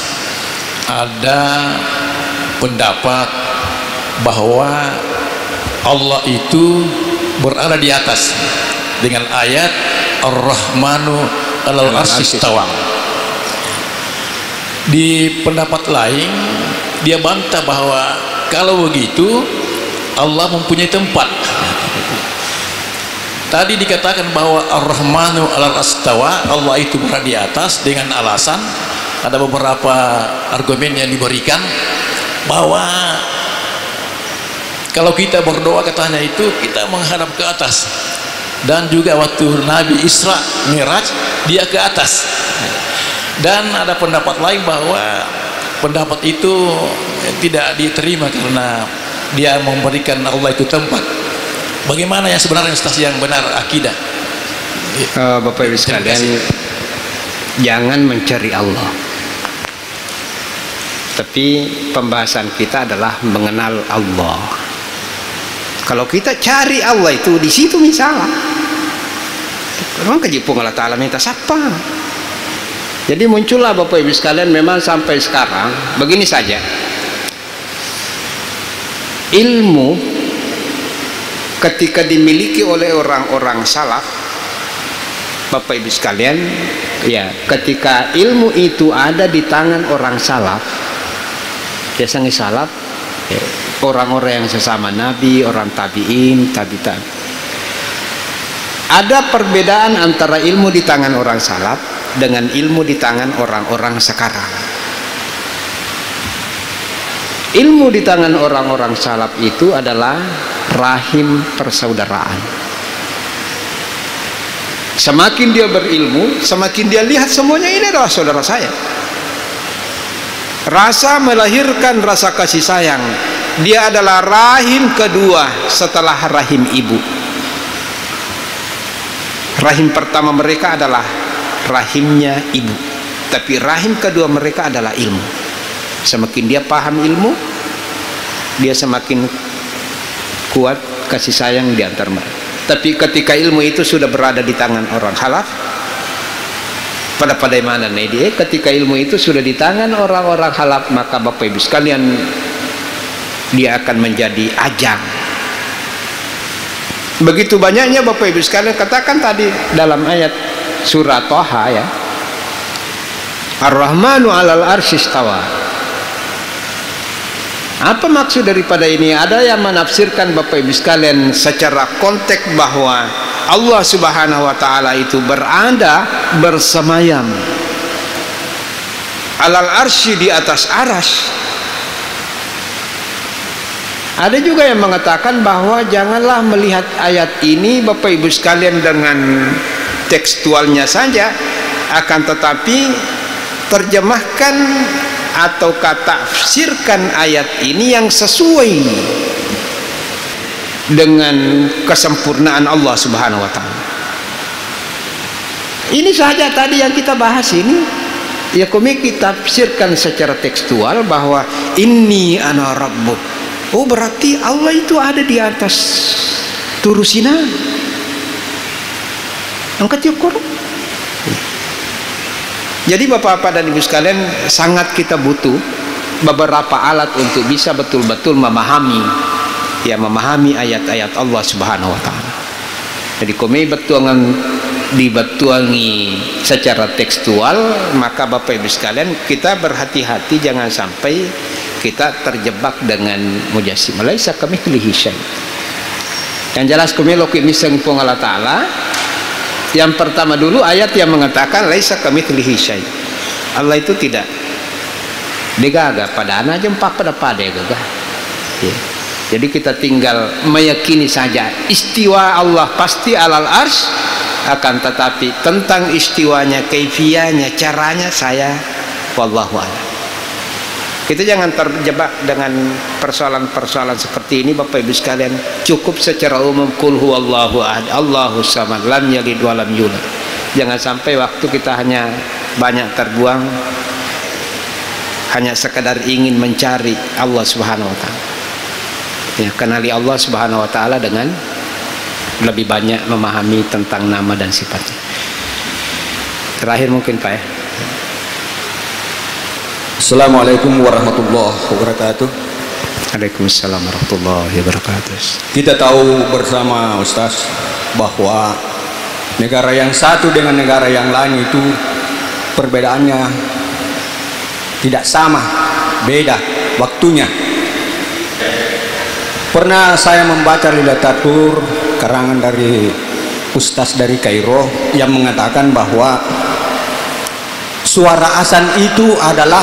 ada pendapat bahwa Allah itu berada di atas dengan ayat Ar-Rahmanu 'alal 'arsy istawa. Di pendapat lain dia bantah bahwa kalau begitu Allah mempunyai tempat. Tadi dikatakan bahwa Ar-Rahmanu 'alal 'arsy istawa, Allah itu berada di atas dengan alasan, ada beberapa argumen yang diberikan bahwa kalau kita berdoa katanya itu kita menghadap ke atas, dan juga waktu Nabi Isra Mi'raj dia ke atas. Dan ada pendapat lain bahwa pendapat itu tidak diterima karena dia memberikan Allah itu tempat. Bagaimana yang sebenarnya Ustaz yang benar akidah? Bapak Ibu sekalian, jangan mencari Allah, tapi pembahasan kita adalah mengenal Allah. Kalau kita cari Allah itu di situ misalnya, orang kejipung Allah Ta'ala minta siapa? Jadi muncullah Bapak Ibu sekalian, memang sampai sekarang begini saja, ilmu ketika dimiliki oleh orang-orang salaf, Bapak Ibu sekalian, ya, ketika ilmu itu ada di tangan orang salaf, biasanya salaf, ya, orang-orang yang sesama Nabi, orang tabi'in, tabi'in. Ada perbedaan antara ilmu di tangan orang salaf dengan ilmu di tangan orang-orang sekarang. Ilmu di tangan orang-orang salaf itu adalah rahim persaudaraan. Semakin dia berilmu, semakin dia lihat semuanya ini adalah saudara saya. Rasa melahirkan rasa kasih sayang. Dia adalah rahim kedua setelah rahim ibu. Rahim pertama mereka adalah rahimnya ibu, tapi rahim kedua mereka adalah ilmu. Semakin dia paham ilmu, dia semakin kuat kasih sayang di antar mereka. Tapi ketika ilmu itu sudah berada di tangan orang khalaf, pada mana nih dia? Ketika ilmu itu sudah di tangan orang-orang khalaf, maka Bapak Ibu sekalian, dia akan menjadi ajang. Begitu banyaknya Bapak Ibu sekalian, katakan tadi dalam ayat surah Toha ya, Ar-Rahmanu 'alal 'arsy istawa. Apa maksud daripada ini? Ada yang menafsirkan Bapak Ibu sekalian secara konteks bahwa Allah Subhanahu wa taala itu berada bersemayam alal arsy, di atas aras. Ada juga yang mengatakan bahwa janganlah melihat ayat ini Bapak Ibu sekalian dengan tekstualnya saja, akan tetapi terjemahkan atau tafsirkan ayat ini yang sesuai dengan kesempurnaan Allah Subhanahu wa taala. Ini saja tadi yang kita bahas ini, ya kita tafsirkan secara tekstual bahwa inni ana rabbuk. Oh, berarti Allah itu ada di atas Turusina. Angkat ya Quran. Jadi Bapak-bapak dan Ibu sekalian, sangat kita butuh beberapa alat untuk bisa betul-betul memahami ayat-ayat Allah Subhanahu wa taala. Jadi kami dibatuangi secara tekstual, maka Bapak Ibu sekalian kita berhati-hati jangan sampai kita terjebak dengan mujassimah. Laisa kamitslihi syai'. Yang jelas kami loki miseng pung Allah taala. Yang pertama dulu ayat yang mengatakan laisa kamitslihi syai'. Allah itu tidak digagah pada anak jempak pada gagah. Ya. Jadi kita tinggal meyakini saja istiwa Allah pasti alal arsy, akan tetapi tentang istiwanya, kaifiyahnya, caranya saya wallahu a'lam. Kita jangan terjebak dengan persoalan-persoalan seperti ini Bapak Ibu sekalian. Cukup secara umum qul huwallahu ahad, Allahus samad, lam yalid wa lam yulad. Jangan sampai waktu kita hanya banyak terbuang hanya sekadar ingin mencari Allah Subhanahu wa taala. Ya, kenali Allah Subhanahu wa taala dengan lebih banyak memahami tentang nama dan sifatnya. Terakhir mungkin Pak ya. Assalamualaikum warahmatullahi wabarakatuh. Waalaikumsalam warahmatullahi wabarakatuh. Kita tahu bersama Ustaz bahwa negara yang satu dengan negara yang lain itu perbedaannya tidak sama, beda waktunya. Pernah saya membaca literatur karangan dari Ustaz dari Kairo yang mengatakan bahwa suara azan itu adalah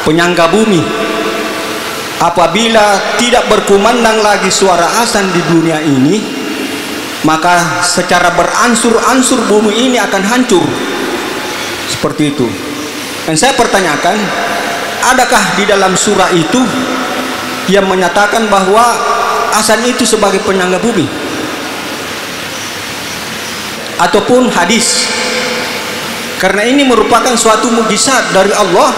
penyangga bumi. Apabila tidak berkumandang lagi suara azan di dunia ini, maka secara beransur-ansur bumi ini akan hancur. Seperti itu. Dan saya pertanyakan, adakah di dalam surah itu yang menyatakan bahwa azan itu sebagai penyangga bumi? Ataupun hadis? Karena ini merupakan suatu mukjizat dari Allah.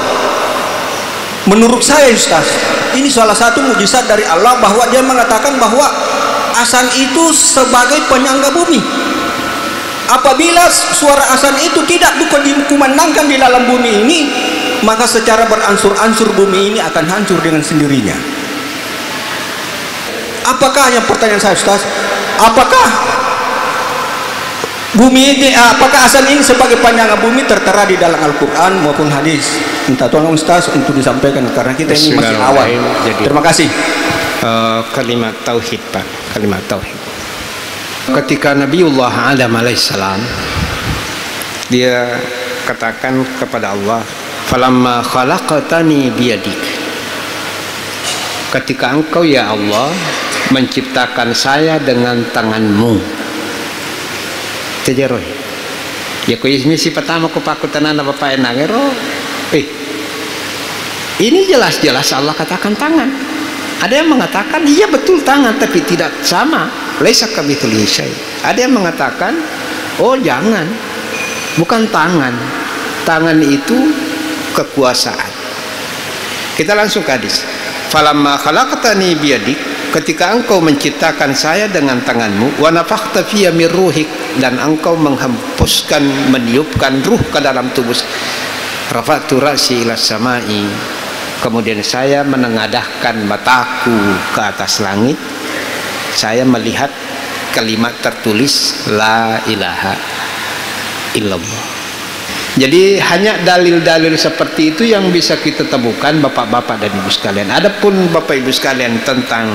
Menurut saya Ustaz, ini salah satu mukjizat dari Allah bahwa dia mengatakan bahwa azan itu sebagai penyangga bumi. Apabila suara azan itu tidak dikumandangkan di dalam bumi ini, maka secara beransur-ansur bumi ini akan hancur dengan sendirinya. Apakah yang pertanyaan saya Ustaz? Apakah bumi ini, apakah azan ini sebagai penyangga bumi tertera di dalam Al-Quran maupun hadis? Minta tolong Ustaz untuk disampaikan karena kita ini masih awal. Terima kasih. Kalimat tauhid Pak, kalimat tauhid. Ketika Nabiullah Adam alaihissalam dia katakan kepada Allah, falamma khalaqtani biyadik, ketika engkau ya Allah menciptakan saya dengan tanganmu. Tejeroy ya ko misi pertama ko pakutan na bapak nagero. Ini jelas-jelas Allah katakan tangan. Ada yang mengatakan iya betul tangan, tapi tidak sama, laisa kamitslihi syai'. Ada yang mengatakan oh jangan, bukan tangan, tangan itu kekuasaan. Kita langsung ke hadis. Falamma khalaqtani biyadik, ketika engkau menciptakan saya dengan tanganmu, wa nafakhta fiyya min ruhik, dan engkau menghempuskan, meniupkan ruh ke dalam tubuh. Rafa'tu ra'si ila samai, kemudian saya menengadahkan mataku ke atas langit, saya melihat kalimat tertulis la ilaha illallah. Jadi hanya dalil-dalil seperti itu yang bisa kita temukan bapak-bapak dan ibu sekalian. Adapun bapak ibu sekalian tentang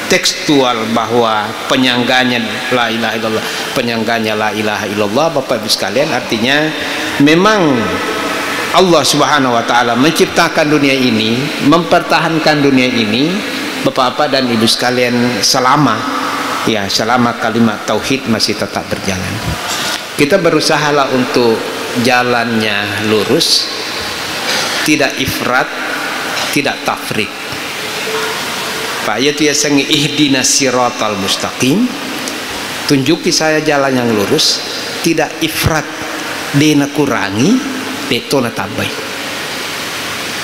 tekstual bahwa penyangganya la ilaha illallah, penyangganya la ilaha illallah, bapak ibu sekalian, artinya memang Allah Subhanahu wa taala menciptakan dunia ini, mempertahankan dunia ini, bapak-bapak dan ibu sekalian, selama kalimat tauhid masih tetap berjalan. Kita berusahalah untuk jalannya lurus, tidak ifrat, tidak tafrik. Pak yaitu ya sangi ihdinas siratal mustaqim, tunjuki saya jalan yang lurus, tidak ifrat, dena kurangi, betona tambai.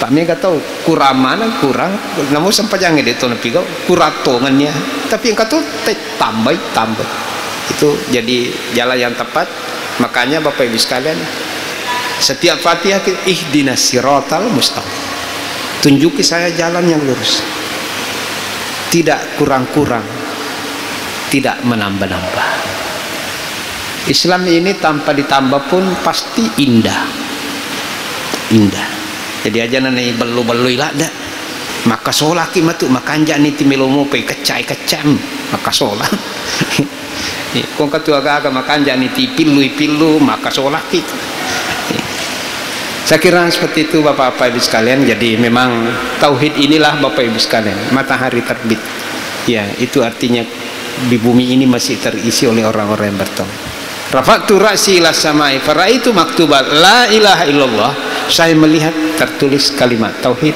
Pak mega tahu kurang mana kurang, namun sempat jangan detona pigau kuratongannya, tapi yang kata tambai. Itu jadi jalan yang tepat. Makanya bapak ibu sekalian, setiap Fatihah ihdinas siratal mustaqim, tunjuki saya jalan yang lurus, tidak kurang-kurang, tidak menambah-nambah. Islam ini tanpa ditambah pun pasti indah. Jadi aja nanti belu-belu ilada, maka solaki matu makanja niti melomo pe kecai-kecam maka solah. Kung ketua agama makanja niti pilu maka solaki. Saya kira seperti itu bapak-bapak ibu sekalian. Jadi memang tauhid inilah bapak ibu sekalian, matahari terbit. Ya, itu artinya di bumi ini masih terisi oleh orang-orang yang bertauhid. Rafa'tu ra'si ila samai faraitu maktubat la ilaha illallah. Saya melihat tertulis kalimat tauhid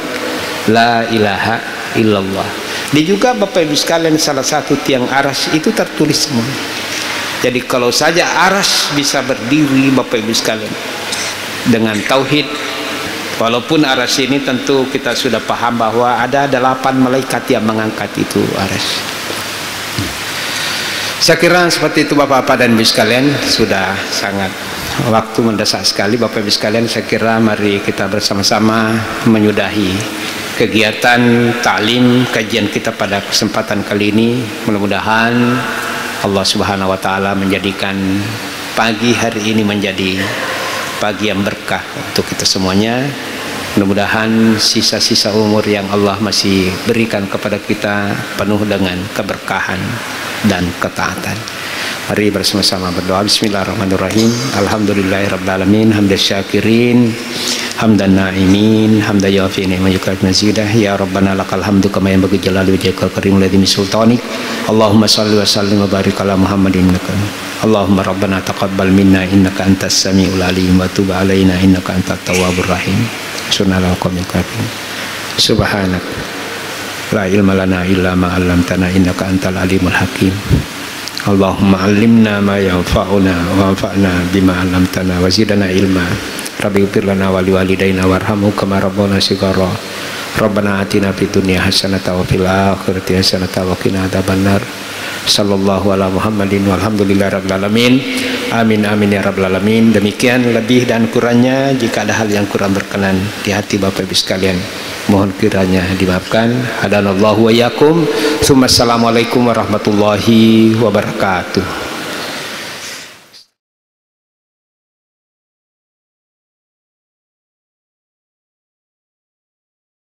la ilaha illallah. Dia juga bapak ibu sekalian, salah satu tiang aras itu tertulis semua. Jadi kalau saja aras bisa berdiri bapak ibu sekalian dengan tauhid, walaupun aras ini tentu kita sudah paham bahwa ada 8 malaikat yang mengangkat itu aras. Saya kira seperti itu bapak-bapak dan ibu sekalian, sudah sangat waktu mendesak sekali bapak ibu sekalian. Saya kira mari kita bersama-sama menyudahi kegiatan taklim kajian kita pada kesempatan kali ini. Mudah-mudahan Allah Subhanahu wa taala menjadikan pagi hari ini menjadi pagi yang berkah untuk kita semuanya. Mudah-mudahan sisa-sisa umur yang Allah masih berikan kepada kita penuh dengan keberkahan dan ketaatan. Mari bersama-sama berdoa. Bismillahirrahmanirrahim. Alhamdulillahirrabbilalamin. Hamdan syakirin, hamdan na'imin, hamdan yafi ni'ma yukat mazidah. Ya Rabbana lakal hamdu kama yanbaghi jalali wajhikal karim ladzi sultanik. Allahumma salli wa sallim wa barik ala Muhammadin. Allahumma Rabbana taqabbal minna innaka antas samiul alim wa tub alaina innaka antat tawwabur rahim. Subhanak la ilma lana illa ma 'allamtana innaka antal alimul hakim. Allahumma 'allimna ma yanfa'una wa anfa'na bima 'allamtana wa zidna ilma. Rabbi ighfir lana wa liwalidayna warhamhum kama rabbana shighara. Rabbana atina fid dunya hasanatan wa fil akhirati hasanatan wa qina adzabannar. Sallallahu ala Muhammadin walhamdulillahirabbil alamin. Amin amin ya rabbal alamin. Demikian lebih dan kurangnya, jika ada hal yang kurang berkenan di hati Bapak Ibu sekalian, mohon kiranya dimaafkan. Hadanallahu wa iyyakum. Assalamualaikum warahmatullahi wabarakatuh.